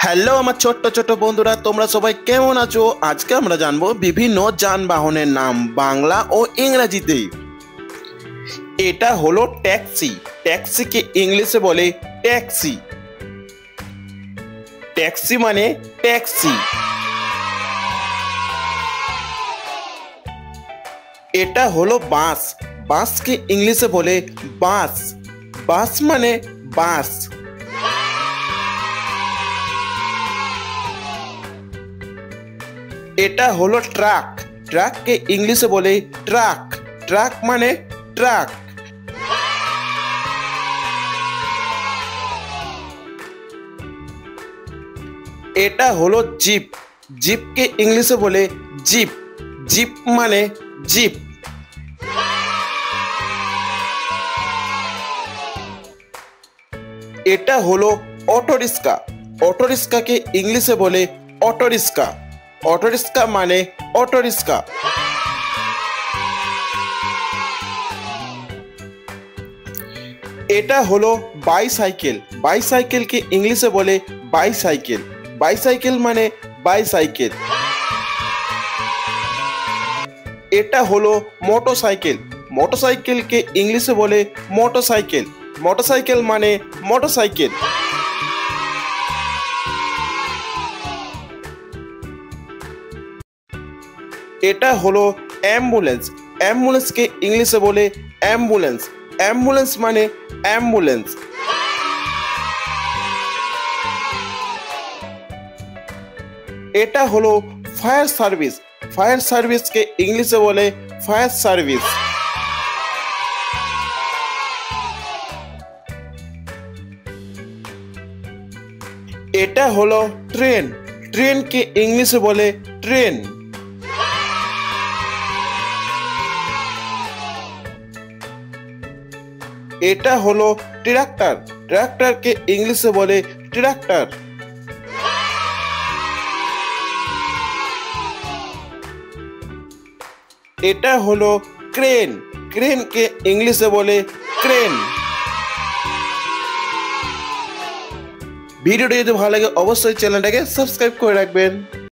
Hello আমার ছোট্ট ছোট্ট বন্ধুরা, তোমরা সবাই কেমন আছো? আজকে আমরা জানবো বিভিন্ন যানবাহনের নাম বাংলা ও ইংরেজিতে। এটা হলো ট্যাক্সি। ট্যাক্সিকে ইংলিশে বলে ট্যাক্সি। ট্যাক্সি মানে ট্যাক্সি। এটা হলো বাস। বাসকে ইংলিশে বলে বাস। বাস মানে বাস। এটা হলো ট্রাক। ট্রাককে ইংলিশে বলে ট্রাক। ট্রাক মানে ট্রাক। এটা হলো জিপ। জিপকে ইংলিশে বলে জিপ। জিপ মানে জিপ। এটা হলো অটোরিক্সা। অটোরিক্সাকে ইংলিশে বলে অটোরিক্সা। অটোরিক্সা মানে অটোরিক্সা। এটা হলো বাইসাইকেল। বাইসাইকেলকে ইংলিশে বলে বাইসাইকেল। বাইসাইকেল মানে বাইসাইকেল। এটা হলো মোটরসাইকেল। মোটরসাইকেলকে ইংলিশে বলে মোটরসাইকেল। মোটরসাইকেল মানে মোটরসাইকেল। এটা হলো অ্যাম্বুলেন্স। অ্যাম্বুলেন্সকে ইংলিশে বলে অ্যাম্বুলেন্স। অ্যাম্বুলেন্স মানে অ্যাম্বুলেন্স। এটা হলো ফায়ার সার্ভিস। ফায়ার সার্ভিসকে ইংলিশে বলে ফায়ার সার্ভিস। এটা হলো ট্রেন। ট্রেনকে ইংলিশে বলে ট্রেন। এটা হলো ট্রাক্টর। ট্রাক্টরকে ইংলিশে বলে ট্রাক্টর। এটা হলো ক্রেন। ক্রেনকে ইংলিশে বলে ক্রেন। ভিডিওটি যদি ভালো লাগে অবশ্যই চ্যানেলটাকে সাবস্ক্রাইব করে রাখবেন।